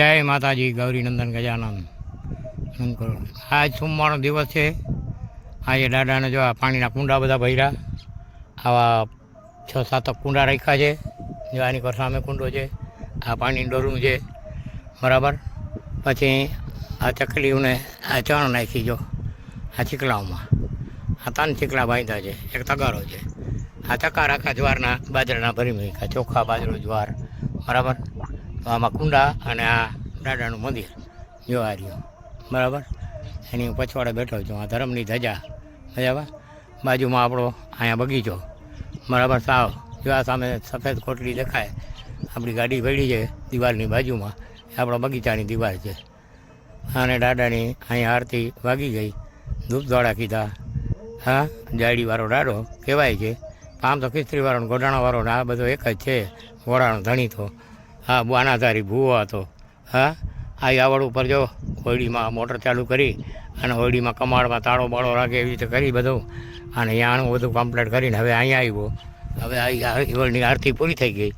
જય માતાજી. ગૌરીનંદન ગજાનંદ શંકર. આજ સોમવારનો દિવસ છે. આજે દાદાને જો આ પાણીના કુંડા બધા ભર્યા, આવા 6-7 કુંડા રાખ્યા છે. જો આની પર સામે કુંડો છે, આ પાણીનું ડોરું છે, બરાબર. પછી આ ચકલીઓને આ ચણ નાખી જો આ ચીકલાઓમાં. આ 3 ચીકલા બાંધ્યા છે, એક તગારો છે. આ ચક્કા રાખા જ્વારના બાજરાના ભરી મૂક્યા, ચોખા બાજરો જ્વાર, બરાબર. તો આમાં કુંડા અને આ દાદાનું મંદિર જો આ રહ્યું, બરાબર. એની હું પછવાડે બેઠો છું. આ ધર્મની ધજા, બરાબર. બાજુમાં આપણો અહીંયા બગીચો, બરાબર. સાવ જો આ સામે સફેદ કોટડી દેખાય, આપણી ગાડી પડી છે દિવાલની બાજુમાં, એ આપણો બગીચાની દિવાલ છે. અને દાદાની અહીંયા આરતી વાગી ગઈ, ધૂપ દોડા કીધા. હા, જાડીવાળો દાડો કહેવાય છે. આમ તો ખિસ્ત્રીવાળો ગોડાણાવાળો આ બધો એક જ છે. ઘોડાનો ધણી તો હા બાનાધારી ભૂવો હતો. હા, આ આવડ ઉપર જો હોળીમાં મોટર ચાલુ કરી અને હોળીમાં કમાડમાં તાળો બાળો રાખે એવી રીતે કરી બધું. અને અહીંયાનું બધું કમ્પ્લીટ કરીને હવે અહીંયા આવ્યો. હવે આ ઈવળની આરતી પૂરી થઈ ગઈ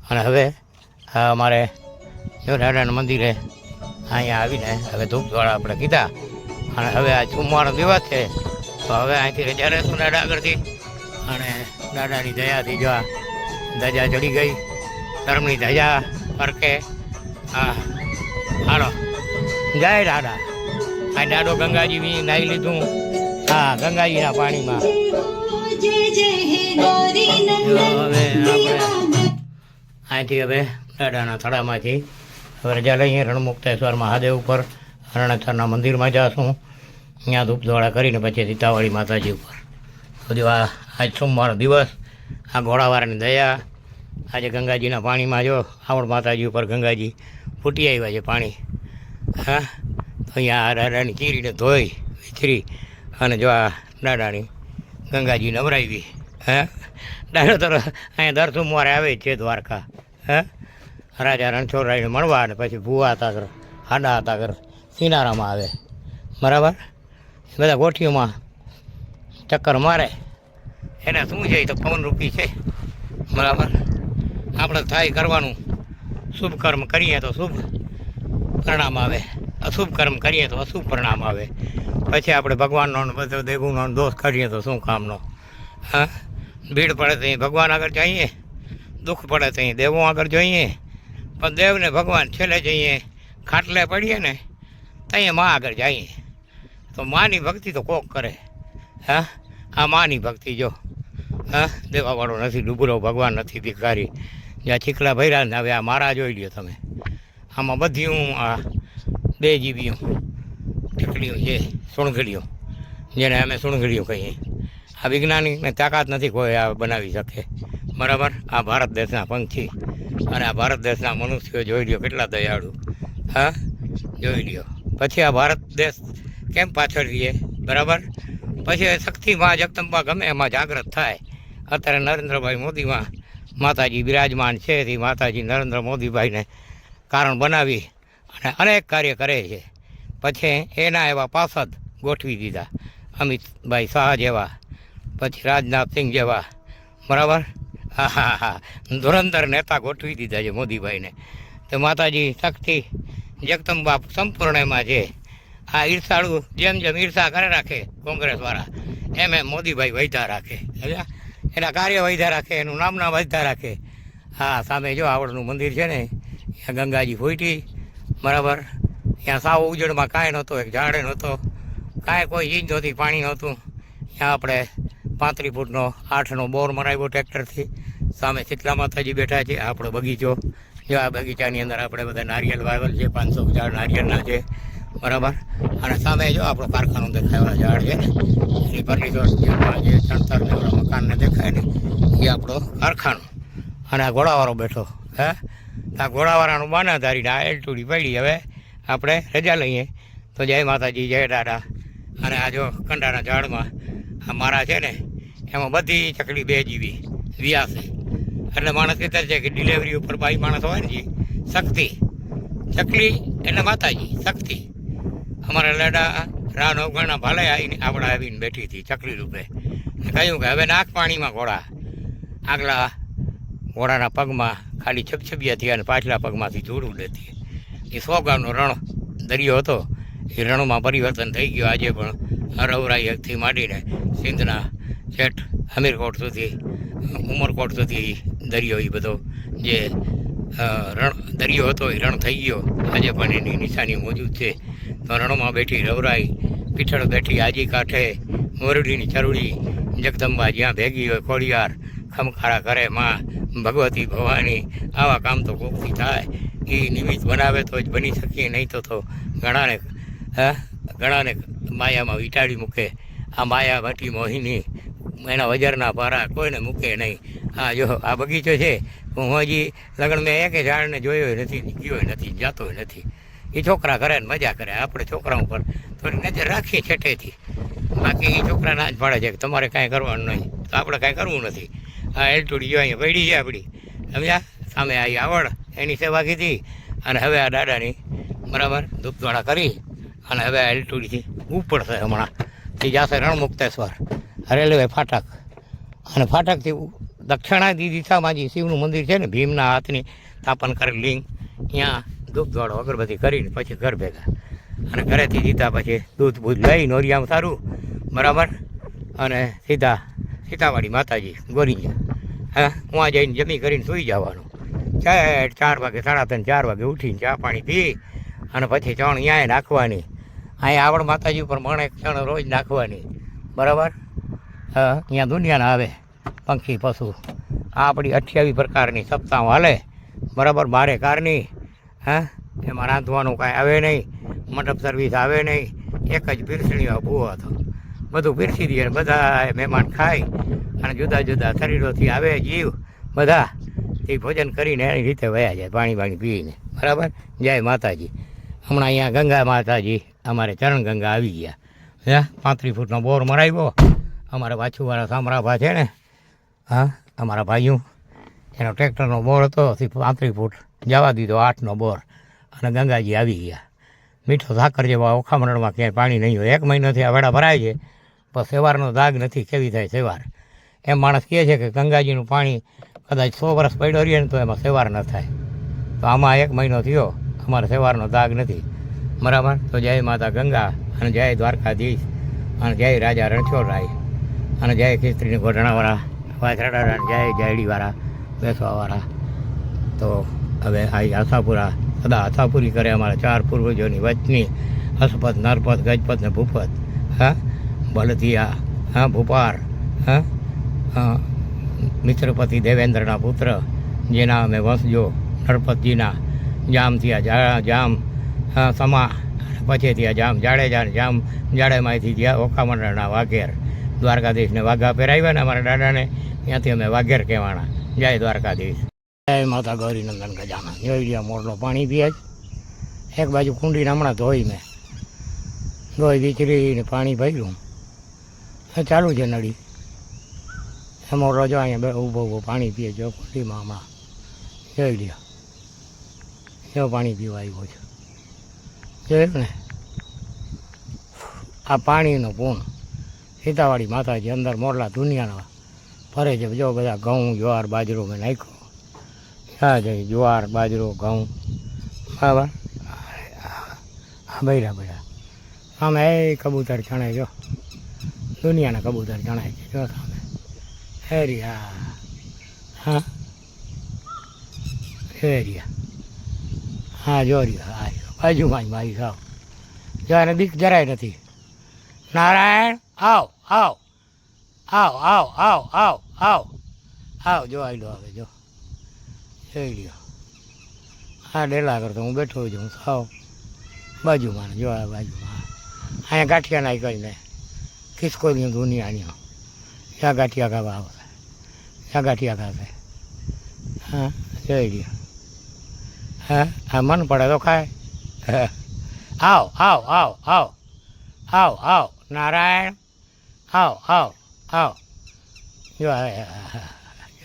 અને હવે અમારે જો દાદાના મંદિરે અહીંયા આવીને હવે ધૂપ દ્વારા આપણે કીધા. અને હવે આ સોમવારનો દિવસ છે, તો હવે અહીંથી રજા રહેશું દાદા આગળથી. અને દાદાની દયાથી જો આ ધજા ચડી ગઈ, ધર્મની ધજા ફરકે. હા, હાલો જય દાદા. આ દાદો ગંગાજી બી નાહી લીધું. હા, ગંગાજીના પાણીમાં. હવે આપણે અહીંથી હવે દાદાના થડામાંથી હવે રજા લઈએ. રણમુક્તેશ્વર મહાદેવ ઉપર રણેશ્વરના મંદિરમાં જઈશું. અહીંયા ધૂપ ધોળા કરીને પછી સીતાવાળી માતાજી ઉપર. બધું આજ સોમવારનો દિવસ. આ ઘોડાવાળાની દયા. આજે ગંગાજીના પાણીમાં જો આવડ માતાજી ઉપર ગંગાજી ફૂટી આવ્યા છે પાણી. હા, તો અહીંયા આ દાદાની ચીરીને ધોઈ વિચરી અને જો આ દાદાની ગંગાજી નવરાવી. હા, દાદો તો અહીંયા દર સોમવારે આવે જ છે દ્વારકા. હા, રાજા રણછોડરાયને મળવા અને પછી ભૂવા હતા ઘર, હાડા હતા ઘર, સિનારામાં આવે, બરાબર. એ બધા ગોઠીઓમાં ચક્કર મારે. એને શું છે એ તો પવનરૂપી છે, બરાબર. આપણે થાય કરવાનું. શુભ કર્મ કરીએ તો શુભ પરિણામ આવે, અશુભ કર્મ કરીએ તો અશુભ પરિણામ આવે. પછી આપણે ભગવાનનો બધો દેવુંનો દોષ કરીએ તો શું કામનો. હા, ભીડ પડે તો અહીં ભગવાન આગળ જઈએ, દુઃખ પડે તો અહીં દેવો આગળ જોઈએ. પણ દેવને ભગવાન છેલ્લે જઈએ, ખાટલે પડીએ ને તો અહીંયા મા આગળ જઈએ. તો માની ભક્તિ તો કોક કરે. હા, આ માની ભક્તિ જો. હા, દેવાવાળો નથી, ડૂબરો ભગવાન નથી, ભિખારી. જ્યાં ચીકલા ભર્યા ને હવે આ મારા જોઈ લ્યો તમે. આમાં બધી હું આ 2 જીબીઓ ચકલીઓ છે, સુણઘડીઓ, જેને અમે સુણઘડીઓ કહીએ. આ વિજ્ઞાનિકને તાકાત નથી કોઈ આ બનાવી શકે, બરાબર. આ ભારત દેશના પંખી અને આ ભારત દેશના મનુષ્યો જોઈ લ્યો કેટલા દયાળુ. હા, જોઈ લ્યો. પછી આ ભારત દેશ કેમ પાછળ રહીએ, બરાબર. પછી શક્તિમાં જગદંબા ગમે એમાં જાગૃત થાય. અત્યારે નરેન્દ્રભાઈ મોદીમાં માતાજી બિરાજમાન છે. તે માતાજી નરેન્દ્ર મોદીભાઈને કારણ બનાવી અને અનેક કાર્ય કરે છે. પછી એના એવા પાસદ ગોઠવી દીધા, અમિતભાઈ શાહ જેવા, પછી રાજનાથસિંહ જેવા, બરાબર. હા હા હા, ધુરંધર નેતા ગોઠવી દીધા છે મોદીભાઈને. તો માતાજી શક્તિ જગદંબા સંપૂર્ણ એમાં છે. આ ઈર્ષાળુ જેમ જેમ ઈર્ષા કરે રાખે કોંગ્રેસવાળા, એમ મોદીભાઈ વૈધા રાખે. એના કાર્ય વૈધા રાખે, એનું નામના વૈધા રાખે. હા, સામે જો આવડનું મંદિર છે ને, ત્યાં ગંગાજી ફૂટી, બરાબર. ત્યાં સાવ ઉજળમાં કાંઈ નહોતો, એક ઝાડે નહોતો, કાંઈ કોઈ ચીજ નહોતી, પાણી નહોતું. ત્યાં આપણે 35 ફૂટનો 8નો બોર મરાવ્યો ટ્રેક્ટરથી. સામે શીતલા માતાજી બેઠા છે. આપણો બગીચો જો, આ બગીચાની અંદર આપણે બધા નારિયેલ વાવેલ છે, 500 ઝાડ નારિયેળના છે, બરાબર. અને સામે જો આપણો કારખાનો દેખાય ઝાડ છે ને, એની ફર્નિચર જે ચણતરને મકાનને દેખાય ને, એ આપણો કારખાનો. અને આ ઘોડાવાળો બેઠો. હે, આ ઘોડાવાળાનું બાનાધારીને આ એલટુડી પડી. હવે આપણે રજા લઈએ. તો જય માતાજી, જય દાદા. અને આ જો કંડાના ઝાડમાં આ મારા છે ને, એમાં બધી ચકલી 2 જીબી વ્યાસે. એટલે માણસ કહેતા છે કે ડિલિવરી ઉપર બાઈ માણસ હોય ને, શક્તિ ચકલી એટલે માતાજી શક્તિ. અમારા લાડા રાહ નવગણના ભાલે આવીને આપણે આવીને બેઠી હતી ચકલી રૂપે. કહ્યું કે હવે નાખ પાણીમાં ઘોડા. આગલા ઘોડાના પગમાં ખાલી છબછબિયા થયા અને પાછલા પગમાંથી જોડું લેતી. એ 100 ગામનો રણ દરિયો હતો એ રણમાં પરિવર્તન થઈ ગયું. આજે પણ રવરાઈથી માંડીને સિંધના છેઠ હમીરકોટ સુધી ઉમરકોટ સુધી દરિયો એ બધો જે રણ દરિયો હતો એ રણ થઈ ગયો. આજે પણ એની નિશાની મોજૂદ છે. તો રણમાં બેઠી રવરાઈ, પીઠળ બેઠી આજી કાંઠે, મોરડીની ચરુડી જગદંબા જ્યાં ભેગી હોય ખોડિયાર, ખમખારા કરે માં ભગવતી ભવાની. આવા કામ તો કોકથી થાય, એ નિમિત્ત બનાવે તો જ બની શકીએ, નહીં તો ઘણાને માયામાં વીંટાળી મૂકે. આ માયા ભટી મોહિની એના વજરના પારા કોઈને મૂકે નહીં. હા જો આ બગીચો છે, હું હજી લગ્ન મેં એક ઝાડને જોયો નથી, ગયો નથી, જાતો નથી. એ છોકરા કરે ને મજા કરે, આપણે છોકરા ઉપર થોડી નજર રાખીએ છેટેથી. બાકી એ છોકરા ના જ પાડે છે કે તમારે કાંઈ કરવાનું નહીં, તો આપણે કાંઈ કરવું નથી. આ એલટુડી જો અહીંયા પડી છે આપણી, સમજ્યા? સામે આવી આવડ એની સેવા કીધી અને હવે આ દાદાની બરાબર ધૂપધોણા કરી અને હવે આ એલટુડીથી ઉપડશે. હમણાં તે જશે રણમુક્તેશ્વર રેલવે ફાટક, અને ફાટકથી દક્ષિણાદી દિશામાં જે શિવનું મંદિર છે ને, ભીમના હાથની સ્થાપન કરેલ લિંગ, ત્યાં ધૂપધોળો અગરબત્તી કરીને પછી ઘર ભેગા. અને ઘરેથી સીધા પછી દૂધ બૂધ લઈ નોરિયામાં સારું બરાબર, અને સીધા સીતાવાડી માતાજી ગોરીયા. હા, હું જઈને જમી કરીને સૂઈ જવાનું. 4 વાગે 3:30 4 વાગે ઉઠીને ચા પાણી પી અને પછી ચણ ત્યાં નાખવાની. અહીંયા આવડ માતાજી ઉપર મણે ચણ રોજ નાખવાની બરાબર. હા, ત્યાં દુનિયાના આવે પંખી પશુ. આ આપણી 28 પ્રકારની સપ્તાહ હાલે બરાબર, 12 કારની. હા, એમાં રાંધવાનું કાંઈ આવે નહીં, મંડપ સર્વિસ આવે નહીં, એક જ પીરસણીઓ ભૂવો હતો, બધું પીરસી દે. બધા મહેમાન ખાય અને જુદા જુદા શરીરોથી આવે જીવ, બધા એ ભોજન કરીને એની રીતે વયા જાય પાણી પાણી પીને બરાબર. જય માતાજી. હમણાં અહીંયા ગંગા માતાજી અમારે ચરણ ગંગા આવી ગયા. હે, 35 ફૂટનો બોર મરાવ્યો. અમારા પાછુંવાળા સામરાભા છે ને, હા અમારા ભાઈઓ, એનો ટ્રેક્ટરનો બોર હતો, 35 ફૂટ જવા દીધો, 8નો બોર, અને ગંગાજી આવી ગયા. મીઠો સાકર જેવા ઓખામરણમાં ક્યાંય પાણી નહીં હોય. 1 મહિનોથી આ વેડા ભરાય છે, પણ સેવારનો દાગ નથી. કેવી થાય સેવાર? એમ માણસ કહે છે કે ગંગાજીનું પાણી કદાચ 100 વર્ષ પડ્યો રહીએ ને તો એમાં સેવાર ન થાય. તો આમાં 1 મહિનો થયો, અમારે સેવારનો દાગ નથી બરાબર. તો જય માતા ગંગા અને જય દ્વારકાધીશ અને જય રાજા રણછોડરાય અને જય ખીસ્ત્રીની ઘોટણાવાળા વાછરડા, જય જાયડીવાળા બેસવાવાળા. તો હવે આ આશાપુરા સદા આશાપુરી કરે અમારા 4 પૂર્વજોની વચની હસપત, નરપત, ગજપત ને ભૂપત. હા, બળદિયા, હા ભૂપાર, હા મિત્રપતિ દેવેન્દ્રના પુત્ર, જેના અમે વંશજો નરપતજીના જામ થયા જામ સમા, પછી થયા જામ જાડેજા, જામ જાડેમાંથી થયા ઓખામંડળના વાઘેર. દ્વારકાધીશને વાઘા પહેરાવ્યા ને અમારા દાદાને, ત્યાંથી અમે વાઘેર કહેવાના. જય દ્વારકાધીશ. જય માતા ગૌરીનંદન ગજાનન. જોઈ ગયા મોરનો પાણી પીએ જ. એક બાજુ કુંડીને હમણાં ધોઈ મેં વિચરીને પાણી ભર્યું, ચાલુ છે નળી. મોરો જો અહીંયા ઊભો પાણી પીએ જો કુંડીમાં. હમણાં જોઈ લ્યો, જો પાણી પીવા આવ્યો છે, જોયું ને? આ પાણીનો પૂન સીતાવાડી માતાજી અંદર મોરલા દુનિયાના ફરે છે. જો બધા ઘઉં, જ્વાર, બાજરો મેં નાખ્યો. હા જઈ જ્વાર, બાજરો, ઘઉં બરાબર. બૈરા બૈરા સામે એ કબૂતર ચણે, જો દુનિયાના કબૂતર ચણાય છે જો સામે. હેરિયા, હા હેરિયા, હા જો રહ્યો, હા બાજુમાં જ મારી સાવ. જો એને બીક જરાય નથી. નારાયણ આવ આવ આવ આવ આવ આવ આવ આવ. જો આવેલો આવે, જો જોઈ લ્યો. હા ડેલા કરતો હું બેઠો છું સાવ બાજુમાં. જો આ બાજુમાં અહીંયા ગાંઠિયા નાખી કરીને ખિસકોલીની દુનિયાની ત્યાં ગાંઠિયા ખાવા આવશે, ત્યાં ગાંઠિયા ખાશે. હા જોઈ લ્યો. હા હા મન પડે તો ખાય. આવ આવ આવ આવ આવ આવ નારાયણ આવ આવ આવ. જો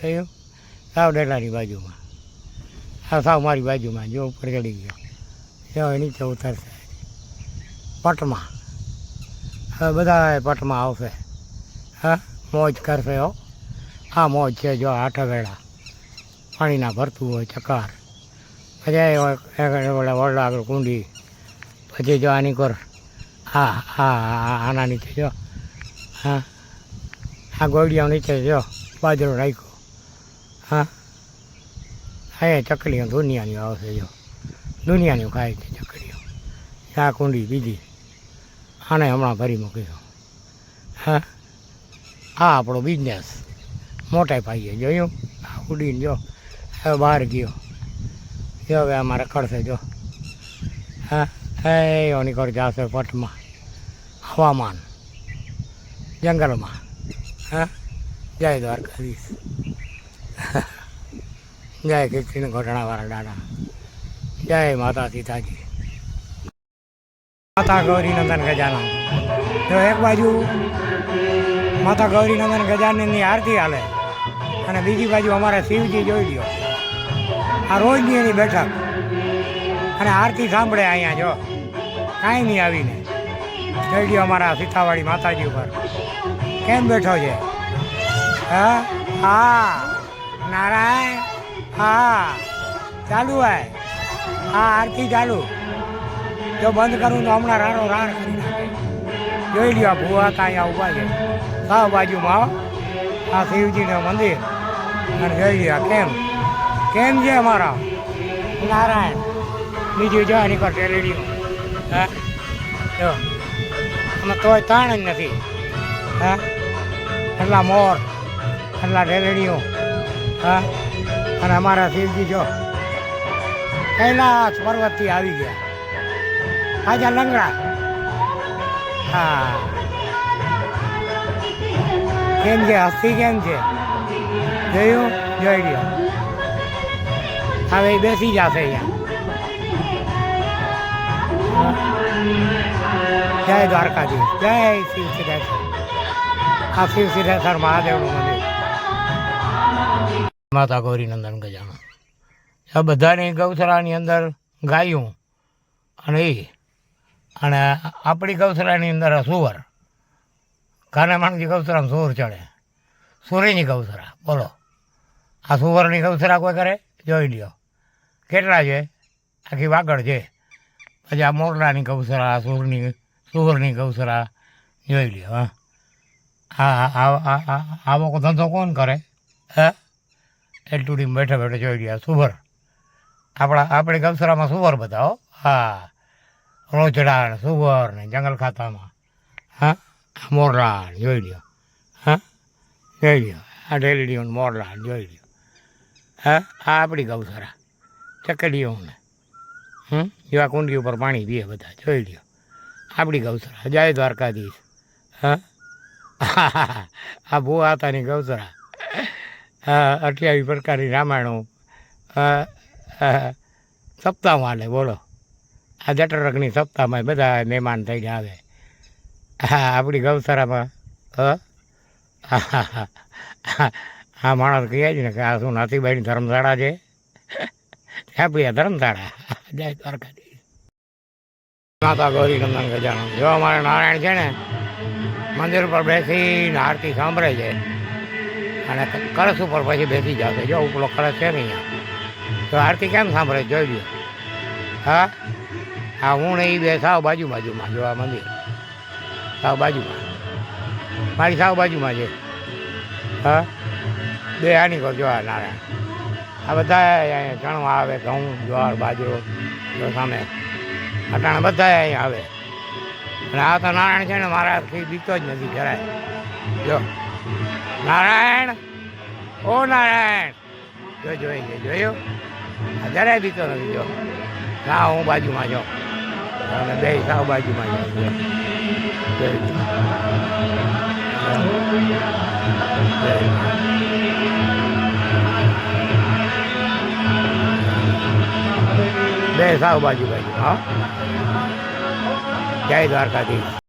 જોયું? સાવ ડેલાની બાજુમાં, હા સાવ મારી બાજુમાં. જો ઉપર ચડી ગયો, જો નીચે ઉતરશે પટમાં. હવે બધા પટમાં આવશે. હા મોજ કરશે હો. હા મોજ છે. જો 8 વેળા પાણીના ભરતું હોય ચકાર પછી ઓલા વરડા આગળ કુંડી, પછી જો આની કોર હા હા આના નીચે જો હા આ ગોળિયા નીચે જો બાજરો રાખ્યો હા અહીંયા ચકલીઓ દુનિયાની આવશે જો દુનિયાની ખાય છે ચકલીઓ. આ કુંડી બીજી આને હમણાં ભરી મૂકીશું. હા હા આપણો બિઝનેસ મોટા પાઈએ જોયું આ ઉડીને જો હવે બહાર ગયો જો હવે અમારે રખડશે જો હા એ નીકળ જશે પટમાં હવામાન જંગલમાં. હા જય દ્વારકાધીશ જય કીર્તિન ઘોટણાવાળા દાડા જય માતા સીતાજી માતા ગૌરીનંદન ગજાનન. જો એક બાજુ માતા ગૌરીનંદન ગજાનનની આરતી હાલે અને બીજી બાજુ અમારા શિવજી જોઈ લ્યો આ રોજની એની બેઠક અને આરતી સાંભળે અહીંયા જો કાંઈ નહીં આવીને જોઈ લ્યો અમારા સીતાવાળી માતાજી ઉપર કેમ બેઠો છે. હા હા નારાયણ હા ચાલુ હોય હા આરતી ચાલુ. જો બંધ કરું તો હમણાં રાડો રાડ કરી નાખે. જોઈ લ્યો ભૂવા ત્યાં ઊભા છે સાવ બાજુમાં આ શિવજીનું મંદિર અને જોઈ લ્યો કેમ કેમ છે અમારા નારાયણ. બીજું જો એની પર ટેલેડીઓ હા જો અમે તોય તાણ જ નથી. હા એટલા મોર એટલા ટેલેડીઓ હા અને અમારા શિવજી જો કૈલાસ પર્વતથી આવી ગયા આજા લંગડા. હા કેમ છે હસ્તી કેમ છે જોયું જોઈ લ્યો હવે બેસી જશે અહીંયા. જય દ્વારકાધીશ જય શિવ સિદ્ધેશ્વર. આ શિવ સિદ્ધેશ્વર મહાદેવનું મંદિર માતા ગૌરીનંદન ગજાનન. આ બધાની ગૌશાળાની અંદર ગાયું અને એ અને આપણી ગૌશાળાની અંદર સુવર કાને માણસી ગૌશાળામાં સુર ચડે સુરીની ગૌશાળા બોલો. આ સુવરની ગૌશાળા કોઈ કરે જોઈ લ્યો કેટલા છે આખી વાગડ છે. પછી આ મોરલાની ગૌશાળા સુવરની ગૌશાળા જોઈ લ્યો. હા આવો ધંધો કોણ કરે હા એટલું બેઠા બેઠા જોઈ લ્યો સુવર આપણી ગૌશાળામાં સુવર બધા હો. હા રોજડા ને સુવર ને જંગલ ખાતામાં હા મોરલા જોઈ લ્યો હા જોઈ લ્યો આ ઢેલડીઓ મોરલા જોઈ લ્યો હા આ આપણી ગૌશાળા ચકડીઓને એવા કુંડી ઉપર પાણી પીએ બધા જોઈ લ્યો આપણી ગૌશાળા. જય દ્વારકાધીશ. હા આ ભૂ આતાની ગૌશાળા. 28 પ્રકારની રામાયણો સપ્તાહમાં હાલે બોલો. આ જઠરકની સપ્તાહમાં બધા મહેમાન થઈને આવે. હા આપણી ગૌશાળામાં હા માણસ કહે છે ને કે આ શું નાથીબાઈની ધર્મશાળા છે આપણી ધર્મશાળા. જય દ્વારકાધીશ માતા ગૌરીનંદન ગજાનન. જો અમારે નારાયણ છે ને મંદિર ઉપર બેસીને આરતી સાંભળે છે અને કળશ ઉપર પછી બેસી જશે. જો ઉપલો કળશ છે ને અહીંયા તો આરતી કેમ સાંભળે જોઈ લ્યો. હા હા હું ને એ બે સાવ બાજુમાં જો આ મંદિર સાવ બાજુમાં મારી સાવ બાજુમાં છે. હા બે આની કહો જો આ નારાયણ આ બધા અહીંયા ચણવા આવે ઘઉં જ્વાર બાજરો જો સામે અટાણે બધા અહીંયા આવે અને આ તો નારાયણ છે ને મારાથી બીતો જ નથી જરાય. જો નારાયણ ઓ નારાયણ જો જોઈ છે જોયું આ જરાય બીતો નથી. જો હા હું બાજુમાં જો અને બે સાવ બાજુમાં જાઉં બે સાવ બાજુ હા. જય દ્વારકાધીશ.